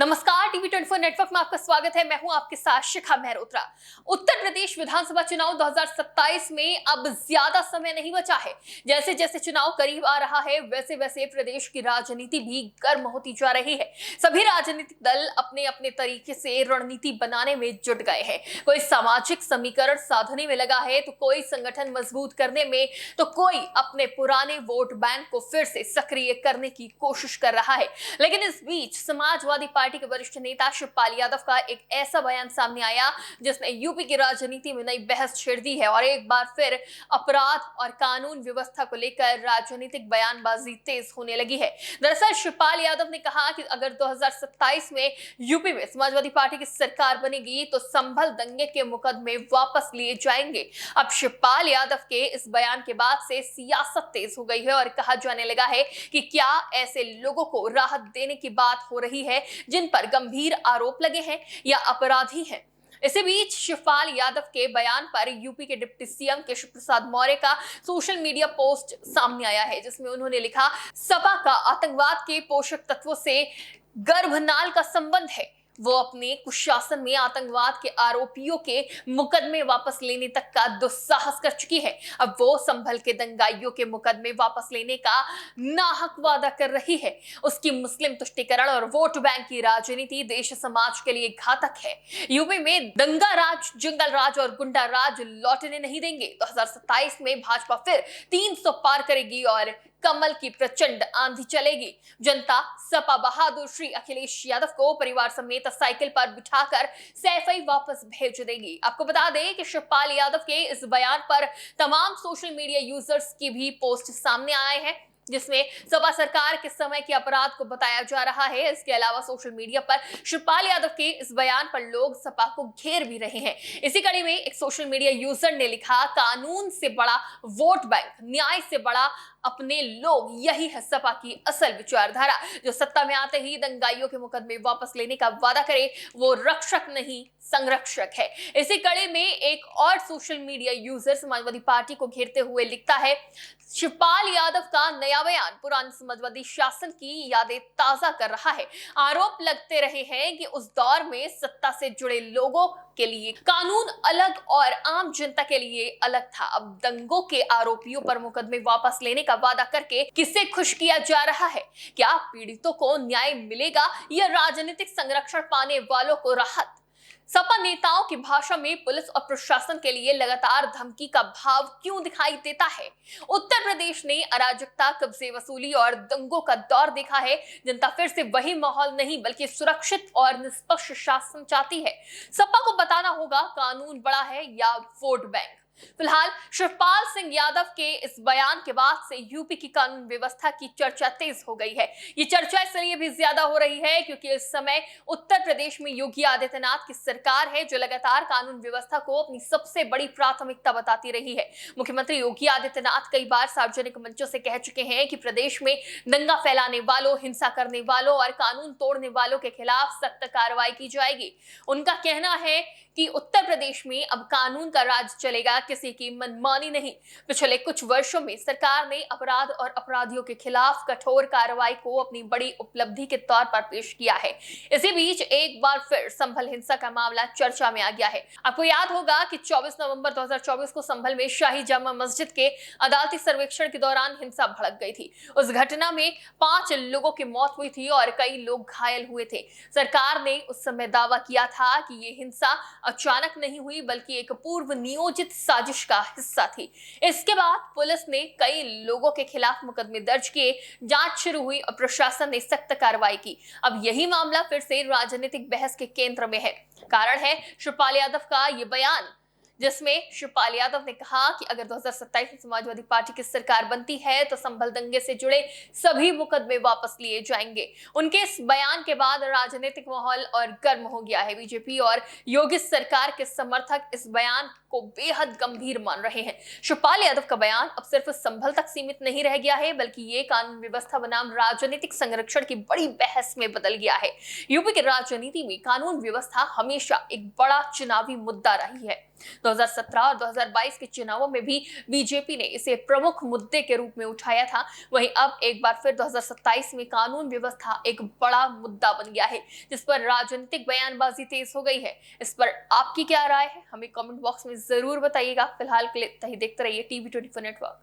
नमस्कार, TV 24 network में आपका स्वागत है। मैं हूं आपके साथ शिखा मेहरोत्रा। उत्तर प्रदेश विधानसभा चुनाव 2027 में अब ज्यादा समय नहीं बचा है। जैसे जैसे चुनाव करीब आ रहा है वैसे वैसे प्रदेश की राजनीति भी गर्म होती जा रही है। सभी राजनीतिक दल अपने अपने तरीके से रणनीति बनाने में जुट गए हैं। कोई सामाजिक समीकरण साधने में लगा है तो कोई संगठन मजबूत करने में, तो कोई अपने पुराने वोट बैंक को फिर से सक्रिय करने की कोशिश कर रहा है। लेकिन इस बीच समाजवादी पार्टी के वरिष्ठ नेता शिवपाल यादव का एक ऐसा बयान सामने आया जिसने यूपी की राजनीति में नई बहस छेड़ दी है और एक बार फिर अपराध और कानून व्यवस्था को लेकर राजनीतिक बयानबाजी तेज होने लगी है। दरअसल शिवपाल यादव ने कहा कि अगर 2027 में यूपी में समाजवादी पार्टी की सरकार बनेगी तो संभल दंगे के मुकदमे वापस लिए जाएंगे। अब शिवपाल यादव के इस बयान के बाद से सियासत तेज हो गई है और कहा जाने लगा है कि क्या ऐसे लोगों को राहत देने की बात हो रही है जिन पर गंभीर आरोप लगे हैं या अपराधी हैं। इसी बीच शिवपाल यादव के बयान पर यूपी के डिप्टी सीएम केशव प्रसाद मौर्य का सोशल मीडिया पोस्ट सामने आया है जिसमें उन्होंने लिखा, सपा का आतंकवाद के पोषक तत्वों से गर्भनाल का संबंध है। वो अपने कुशासन में आतंकवाद के आरोपियों के मुकदमे वापस लेने तक का दुस्साहस कर चुकी है। अब वो संभल के दंगाइयों के मुकदमे वापस लेने का नाहक वादा कर रही है। उसकी मुस्लिम तुष्टीकरण और वोट बैंक की राजनीति देश समाज के लिए घातक है। यूपी में दंगा राज, जंगल राज और गुंडा राज लौटने नहीं देंगे। 2027 में भाजपा फिर 300 पार करेगी और कमल की प्रचंड आंधी चलेगी। जनता सपा बहादुर श्री अखिलेश यादव को परिवार समेत साइकिल पर बिठाकर सैफई वापस भेज देगी। आपको बता दें कि शिवपाल यादव के इस बयान पर तमाम सोशल मीडिया यूजर्स की भी पोस्ट सामने आए हैं जिसमें सपा सरकार के समय के अपराध को बताया जा रहा है। इसके अलावा सोशल मीडिया पर शिवपाल यादव के इस बयान पर लोग सपा को घेर भी रहे हैं। इसी कड़ी में एक सोशल मीडिया यूजर ने लिखा, कानून से बड़ा वोट बैंक, न्याय से बड़ा अपने लोग, यही है सपा की असल विचारधारा। जो सत्ता में आते ही दंगाइयों के मुकदमे वापस लेने का वादा करे वो रक्षक नहीं संरक्षक है। इसी कड़ी में एक और social media user Samajwadi party को घेरते हुए लिखता है, शिवपाल यादव का नया बयान पुराने समाजवादी शासन की यादें ताजा कर रहा है। आरोप लगते रहे हैं कि उस दौर में सत्ता से जुड़े लोगों के लिए कानून अलग और आम जनता के लिए अलग था। अब दंगों के आरोपियों पर मुकदमे वापस लेने का वादा करके किसे खुश किया जा रहा है? क्या पीड़ितों को न्याय मिलेगा या राजनीतिक संरक्षण पाने वालों को राहत? सपा नेताओं की भाषा में पुलिस और प्रशासन के लिए लगातार धमकी का भाव क्यों दिखाई देता है? उत्तर प्रदेश ने अराजकता, कब्जे वसूली और दंगों का दौर देखा है। जनता फिर से वही माहौल नहीं बल्कि सुरक्षित और निष्पक्ष शासन चाहती है। सपा को बताना होगा कानून बड़ा है या वोट बैंक। फिलहाल शिवपाल सिंह यादव के इस बयान के बाद से यूपी की कानून व्यवस्था की चर्चा तेज हो गई है। ये चर्चा इसलिए भी ज्यादा हो रही है क्योंकि इस समय उत्तर प्रदेश में योगी आदित्यनाथ की सरकार है जो लगातार कानून व्यवस्था को अपनी सबसे बड़ी प्राथमिकता बताती रही है। मुख्यमंत्री योगी आदित्यनाथ कई बार सार्वजनिक मंचों से कह चुके हैं कि प्रदेश में दंगा फैलाने वालों, हिंसा करने वालों और कानून तोड़ने वालों के खिलाफ सख्त कार्रवाई की जाएगी। उनका कहना है कि उत्तर प्रदेश में अब कानून का राज चलेगा, किसी की मनमानी नहीं। पिछले कुछ वर्षों में सरकार ने अपराध और अपराधियों के खिलाफ कठोर कार्रवाई को अपनी बड़ी उपलब्धि के तौर पर पेश किया है। इसी बीच एक बार फिर संभल हिंसा का मामला चर्चा में आ गया है। आपको याद होगा कि 24 नवंबर 2024 को संभल में शाही जामा मस्जिद के अदालती सर्वेक्षण के दौरान हिंसा भड़क गई थी। उस घटना में 5 लोगों की मौत हुई थी और कई लोग घायल हुए थे। सरकार ने उस समय दावा किया था कि ये हिंसा अचानक नहीं हुई बल्कि एक पूर्व नियोजित साजिश का हिस्सा थी। इसके बाद पुलिस ने कई लोगों के खिलाफ मुकदमे दर्ज किए, जांच शुरू हुई और प्रशासन ने सख्त कार्रवाई की। अब यही मामला फिर से राजनीतिक बहस के केंद्र में है। कारण है शिवपाल यादव का ये बयान जिसमें शिवपाल यादव ने कहा कि अगर 2027 में समाजवादी पार्टी की सरकार बनती है तो संभल दंगे से जुड़े सभी मुकदमे वापस लिए जाएंगे। उनके इस बयान के बाद राजनीतिक माहौल और गर्म हो गया है। बीजेपी और योगी सरकार के समर्थक इस बयान को बेहद गंभीर मान रहे हैं। शिवपाल यादव का बयान अब सिर्फ संभल तक सीमित नहीं रह गया है बल्कि ये कानून व्यवस्था बनाम राजनीतिक संरक्षण की बड़ी बहस में बदल गया है। यूपी की राजनीति में कानून व्यवस्था हमेशा एक बड़ा चुनावी मुद्दा रही है। 2017 और 2022 के चुनावों में भी बीजेपी ने इसे प्रमुख मुद्दे के रूप में उठाया था। वहीं अब एक बार फिर 2027 में कानून व्यवस्था एक बड़ा मुद्दा बन गया है, जिस पर राजनीतिक बयानबाजी तेज हो गई है। इस पर आपकी क्या राय है, हमें कमेंट बॉक्स में जरूर बताइएगा। फिलहाल के लिए देखते रहिए टीवी 24 नेटवर्क।